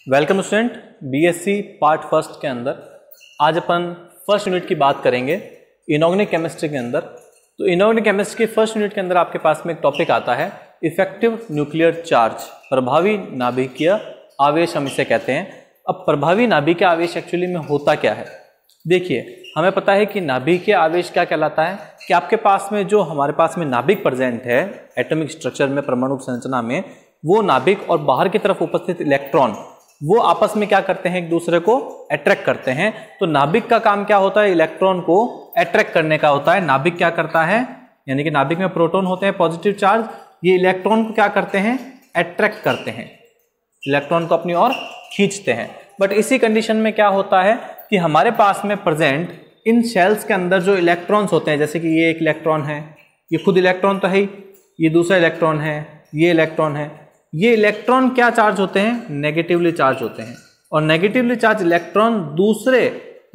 Welcome student, BSc part first के अंदर आज अपन फर्स्ट यूनिट की बात करेंगे इनऑर्गेनिक केमिस्ट्री के अंदर। तो इनऑर्गेनिक केमिस्ट्री के फर्स्ट यूनिट के अंदर आपके पास में एक टॉपिक आता है इफेक्टिव न्यूक्लियर चार्ज, प्रभावी नाभिकीय आवेश हम इसे कहते हैं। अब प्रभावी नाभिकीय आवेश एक्चुअली में होता क्या है? देखिए, हमें पता है कि नाभिकीय आवेश क्या कहलाता है कि आपके पास में जो हमारे पास में नाभिक प्रेजेंट है एटॉमिक स्ट्रक्चर में, परमाणु संरचना में, वो नाभिक और बाहर की तरफ उपस्थित इलेक्ट्रॉन वो आपस में क्या करते हैं, एक दूसरे को अट्रैक्ट करते हैं। तो नाभिक का काम क्या होता है? इलेक्ट्रॉन को अट्रैक्ट करने का होता है। नाभिक क्या करता है, यानी कि नाभिक में प्रोटॉन होते हैं पॉजिटिव चार्ज, ये इलेक्ट्रॉन को क्या करते हैं, अट्रैक्ट करते हैं, इलेक्ट्रॉन को अपनी ओर खींचते हैं। बट इसी कंडीशन में क्या होता है कि हमारे पास में प्रेजेंट इन शेल्स के अंदर जो इलेक्ट्रॉन्स होते हैं, जैसे कि ये एक इलेक्ट्रॉन है, ये खुद इलेक्ट्रॉन तो है ही, ये दूसरा इलेक्ट्रॉन है, ये इलेक्ट्रॉन है, ये इलेक्ट्रॉन क्या चार्ज होते हैं, नेगेटिवली चार्ज होते हैं। और नेगेटिवली चार्ज इलेक्ट्रॉन दूसरे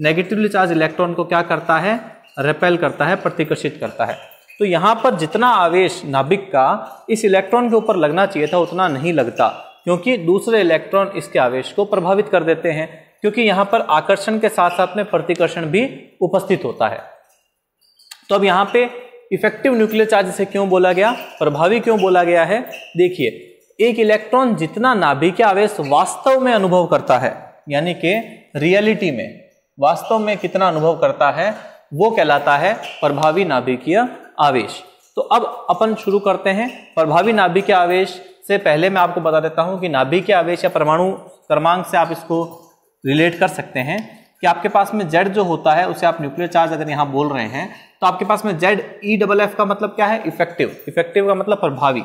नेगेटिवली चार्ज इलेक्ट्रॉन को क्या करता है, रिपेल करता है, प्रतिकर्षित करता है। तो यहां पर जितना आवेश नाभिक का इस इलेक्ट्रॉन के ऊपर लगना चाहिए था उतना नहीं लगता, क्योंकि दूसरे इलेक्ट्रॉन इसके आवेश को प्रभावित कर देते हैं, क्योंकि यहां पर आकर्षण के साथ साथ में प्रतिकर्षण भी उपस्थित होता है। तो अब यहां पे इफेक्टिव न्यूक्लियर चार्ज इसे क्यों बोला गया, प्रभावी क्यों बोला गया है? देखिए, एक इलेक्ट्रॉन जितना नाभिकीय आवेश वास्तव में अनुभव करता है, यानी कि रियलिटी में वास्तव में कितना अनुभव करता है, वो कहलाता है प्रभावी नाभिकीय आवेश। तो अब अपन शुरू करते हैं। प्रभावी नाभिकीय आवेश से पहले मैं आपको बता देता हूं कि नाभिकीय आवेश या परमाणु क्रमांक से आप इसको रिलेट कर सकते हैं कि आपके पास में Z जो होता है उसे आप न्यूक्लियर चार्ज अगर यहां बोल रहे हैं तो आपके पास में ZeFF का मतलब क्या है, इफेक्टिव। इफेक्टिव का मतलब प्रभावी,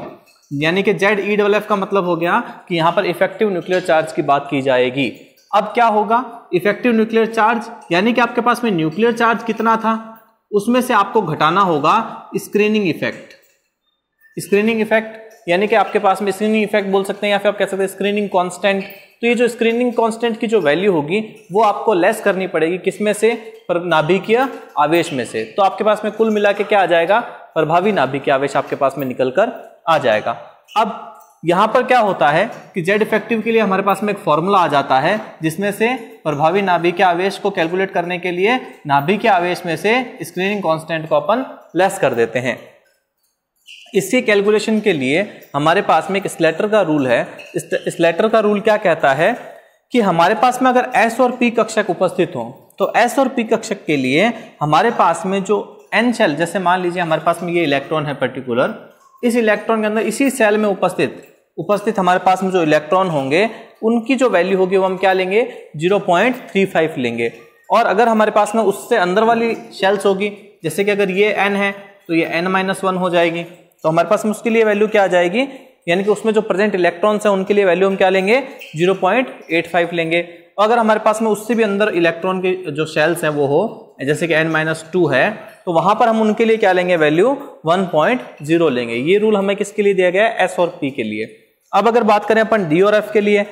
यानी कि ZeFF का मतलब हो गया कि यहां पर इफेक्टिव न्यूक्लियर चार्ज की बात की जाएगी। अब क्या होगा, इफेक्टिव न्यूक्लियर चार्ज यानी कि आपके पास में न्यूक्लियर चार्ज कितना था उसमें से आपको घटाना होगा स्क्रीनिंग इफेक्ट। स्क्रीनिंग इफेक्ट यानी कि आपके पास में स्क्रीनिंग इफेक्ट बोल सकते हैं, या फिर आप कह सकते हैं स्क्रीनिंग कांस्टेंट। तो ये जो स्क्रीनिंग कांस्टेंट की जो वैल्यू होगी वो आपको लेस करनी पड़ेगी, किसमें से, नाभिकीय आवेश में से। तो आपके पास में कुल मिला के क्या आ जाएगा, प्रभावी नाभिकीय आवेश आपके पास में निकल कर आ जाएगा। अब यहां पर क्या होता है कि Z इफेक्टिव के लिए हमारे पास में एक फॉर्मूला आ जाता है, जिसमें से प्रभावी नाभिकीय आवेश को कैलकुलेट करने के लिए नाभिकीय आवेश में से स्क्रीनिंग कांस्टेंट को अपन लेस कर देते हैं। इसके कैलकुलेशन के लिए हमारे पास में एक स्लेटर का रूल है। स्लेटर का रूल क्या कहता है कि हमारे पास में अगर S और P कक्षक उपस्थित हो तो S और P कक्षक के लिए हमारे पास में जो N शेल, जैसे मान लीजिए हमारे पास में ये इलेक्ट्रॉन है पर्टिकुलर, इस इलेक्ट्रॉन के अंदर इसी सेल में उपस्थित हमारे पास में जो इलेक्ट्रॉन होंगे उनकी जो वैल्यू होगी वो हम क्या लेंगे, 0.35 लेंगे। और अगर हमारे पास में उससे अंदर वाली शेल्स होगी, जैसे कि अगर ये N है तो ये N-1 हो जाएगी, तो हमारे पास में उसके लिए वैल्यू क्या आ जाएगी, यानी कि उसमें जो प्रेजेंट इलेक्ट्रॉन्स हैं उनके लिए वैल्यू हम क्या लेंगे, 0.85 लेंगे। और अगर हमारे पास में उससे भी अंदर इलेक्ट्रॉन के जो शेल्स हैं वो हो, जैसे कि N-2 है, तो वहां पर हम उनके लिए क्या लेंगे, वैल्यू 1.0 लेंगे। ये रूल हमें किसके लिए दिया गया है, S और P के लिए। अब अगर बात करें अपन D और F के लिए,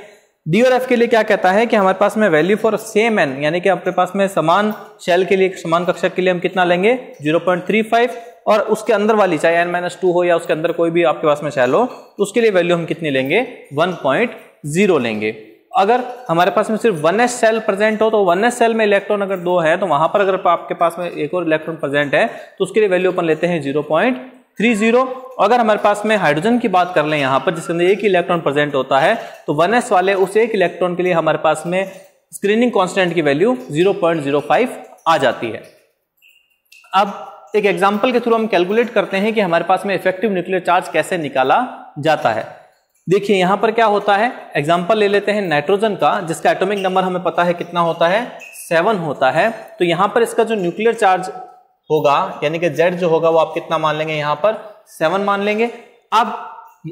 D और F के लिए क्या कहता है कि हमारे पास में वैल्यू फॉर सेम N, यानी कि अपने पास में समान शेल के लिए, समान कक्षक के लिए हम कितना लेंगे, 0.35, और उसके अंदर वाली चाहे N-2 हो या उसके अंदर कोई भी आपके पास में शेल हो तो उसके लिए वैल्यू हम कितनी लेंगे, 1.0 लेंगे। अगर हमारे पास में सिर्फ 1s सेल प्रेजेंट हो तो 1s सेल में इलेक्ट्रॉन अगर 2 है तो वहां पर अगर आपके पास में एक और इलेक्ट्रॉन प्रेजेंट है तो उसके लिए वैल्यू अपन लेते हैं 0.30। अगर हमारे पास में हाइड्रोजन की बात कर लें यहाँ पर, जिसके अंदर एक ही इलेक्ट्रॉन प्रेजेंट होता है, तो 1s वाले उस एक इलेक्ट्रॉन के लिए हमारे पास में स्क्रीनिंग कांस्टेंट की वैल्यू 0.05 आ जाती है। अब एक एग्जांपल के थ्रू हम कैलकुलेट करते हैं कि हमारे पास में इफेक्टिव न्यूक्लियर चार्ज कैसे निकाला जाता है। देखिए यहां पर क्या होता है, एग्जांपल ले लेते हैं नाइट्रोजन का, जिसका एटॉमिक नंबर हमें पता है कितना होता है, 7 होता है। तो यहां पर इसका जो न्यूक्लियर चार्ज होगा, यानी कि Z जो होगा वो आप कितना मान लेंगे, यहां पर 7 मान लेंगे। अब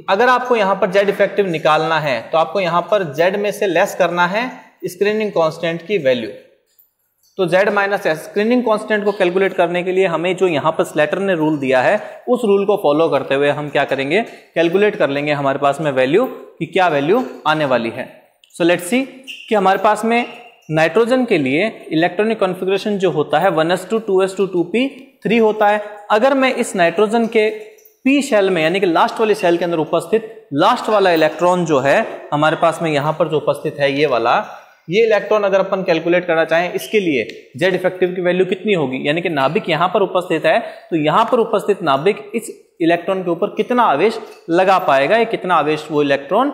अगर आपको यहां पर Z इफेक्टिव निकालना है तो आपको यहां पर Z में से लेस करना है स्क्रीनिंग कांस्टेंट की वैल्यू। तो Z-S स्क्रीनिंग कांस्टेंट को कैलकुलेट करने के लिए हमें जो यहाँ पर स्लेटर ने रूल दिया है उस रूल को फॉलो करते हुए हम क्या करेंगे, कैलकुलेट कर लेंगे हमारे पास में वैल्यू कि क्या वैल्यू आने वाली है। सो लेट्स सी कि हमारे पास में नाइट्रोजन के लिए इलेक्ट्रॉनिक कॉन्फ़िगरेशन जो होता है 1s2 2s2 2p3 होता है। अगर मैं इस नाइट्रोजन के P शेल में, यानी कि लास्ट वाली शेल के अंदर उपस्थित लास्ट वाला इलेक्ट्रॉन जो है हमारे पास में यहाँ पर जो उपस्थित है ये वाला, ये इलेक्ट्रॉन अगर अपन कैलकुलेट करना चाहें, इसके लिए जेड इफेक्टिव की वैल्यू कितनी होगी, यानी कि नाभिक यहाँ पर उपस्थित है तो यहाँ पर उपस्थित नाभिक इस इलेक्ट्रॉन के ऊपर कितना आवेश लगा पाएगा, या कितना आवेश वो इलेक्ट्रॉन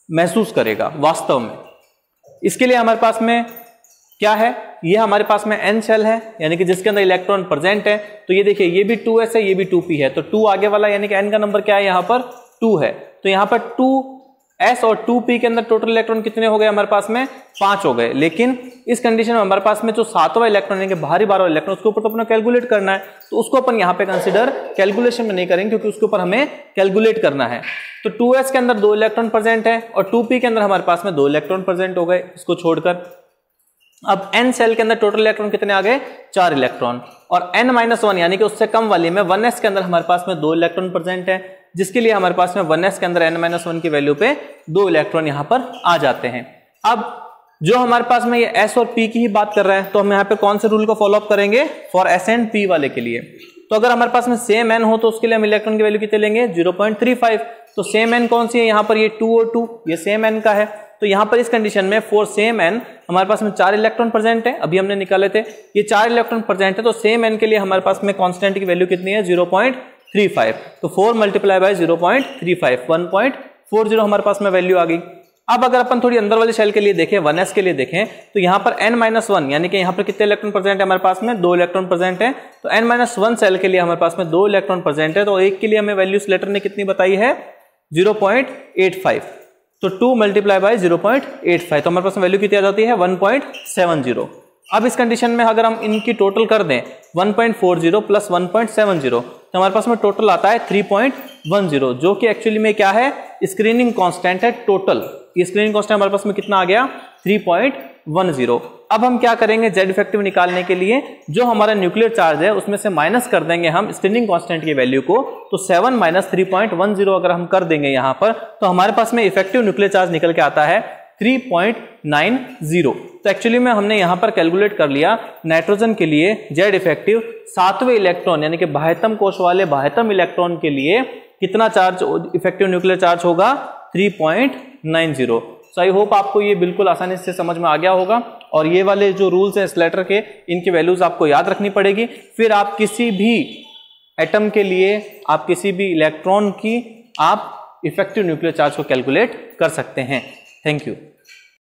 महसूस करेगा वास्तव में। इसके लिए हमारे पास में क्या है, ये हमारे पास में n शेल है, यानी कि जिसके अंदर इलेक्ट्रॉन प्रेजेंट है। तो ये देखिए ये भी 2s है, ये भी 2p है, तो 2 आगे वाला यानी कि n का नंबर क्या है, यहाँ पर 2 है। तो यहाँ पर 2s और 2p के अंदर टोटल इलेक्ट्रॉन कितने हो गए हमारे पास में, 5 हो गए। लेकिन इस कंडीशन में हमारे पास में जो 7वां इलेक्ट्रॉन यानी कि बाहरी 12वां इलेक्ट्रॉन, उसके ऊपर तो अपना कैलकुलेट करना है, तो उसको अपन यहाँ पे कंसिडर कैलकुलेशन में नहीं करेंगे क्योंकि उसके ऊपर हमें कैलकुलेट करना है। तो 2s के अंदर 2 इलेक्ट्रॉन प्रेजेंट है और 2p के अंदर हमारे पास में 2 इलेक्ट्रॉन प्रेजेंट हो गए, इसको छोड़कर। अब n सेल के अंदर टोटल इलेक्ट्रॉन कितने आ गए, 4 इलेक्ट्रॉन। और n-1 यानी कि उससे कम वाली में 1s के अंदर हमारे पास में 2 इलेक्ट्रॉन प्रेजेंट है, जिसके लिए हमारे पास में 1s के अंदर n-1 की वैल्यू पे 2 इलेक्ट्रॉन यहाँ पर आ जाते हैं। अब जो हमारे पास में ये s और p की ही बात कर रहे हैं, तो हम यहाँ पे कौन से रूल को फॉलो अप करेंगे, फॉर s एंड p वाले के लिए। तो अगर हमारे पास में सेम n हो तो उसके लिए हम इलेक्ट्रॉन की वैल्यू कितने लेंगे, 0.35। तो सेम n कौन सी है, यहाँ पर ये 2 और 2, ये सेम n का है। तो यहाँ पर इस कंडीशन में फॉर सेम n हमारे पास में 4 इलेक्ट्रॉन प्रेजेंट है, अभी हमने निकाले थे, ये 4 इलेक्ट्रॉन प्रेजेंट है। तो सेम n के लिए हमारे पास में कांस्टेंट की वैल्यू कितनी है, 0.35। तो 4 मल्टीप्लाई बाय 0.35, 1.40 हमारे पास में वैल्यू आ गई। अब अगर अपन थोड़ी अंदर वाले शेल के लिए देखें, 1s के लिए देखें, तो यहाँ पर n-1 यानी कि यहाँ पर कितने इलेक्ट्रॉन प्रेजेंट है हमारे पास में, 2 इलेक्ट्रॉन प्रेजेंट है। तो n-1 सेल के लिए हमारे पास में 2 इलेक्ट्रॉन प्रेजेंट है, तो एक के लिए हमें वैल्यू इस लेटर ने कितनी बताई है, 0.85। तो 2 मल्टीप्लाई बाय 0.85, तो हमारे पास वैल्यू कितनी आ जाती है, 1.70। अब इस कंडीशन में अगर हम इनकी टोटल कर दें 1.40 प्लस 1.70, तो हमारे पास में टोटल आता है 3.10, जो कि एक्चुअली में क्या है, स्क्रीनिंग कांस्टेंट है टोटल। ये स्क्रीनिंग कांस्टेंट हमारे पास में कितना आ गया, 3.10। अब हम क्या करेंगे, जेड इफेक्टिव निकालने के लिए जो हमारा न्यूक्लियर चार्ज है उसमें से माइनस कर देंगे हम स्क्रीनिंग कांस्टेंट की वैल्यू को। तो 7 माइनस 3.10 अगर हम कर देंगे यहाँ पर, तो हमारे पास में इफेक्टिव न्यूक्लियर चार्ज निकल के आता है 3.90। तो एक्चुअली में हमने यहाँ पर कैलकुलेट कर लिया नाइट्रोजन के लिए जेड इफेक्टिव 7वें इलेक्ट्रॉन यानी कि बाह्यतम कोश वाले बाह्यतम इलेक्ट्रॉन के लिए कितना चार्ज इफेक्टिव न्यूक्लियर चार्ज होगा, 3.90। सो आई होप आपको ये बिल्कुल आसानी से समझ में आ गया होगा। और ये वाले जो रूल्स हैं इस लेटर के, इनकी वैल्यूज आपको याद रखनी पड़ेगी। फिर आप किसी भी एटम के लिए, आप किसी भी इलेक्ट्रॉन की आप इफेक्टिव न्यूक्लियर चार्ज को कैलकुलेट कर सकते हैं। Thank you.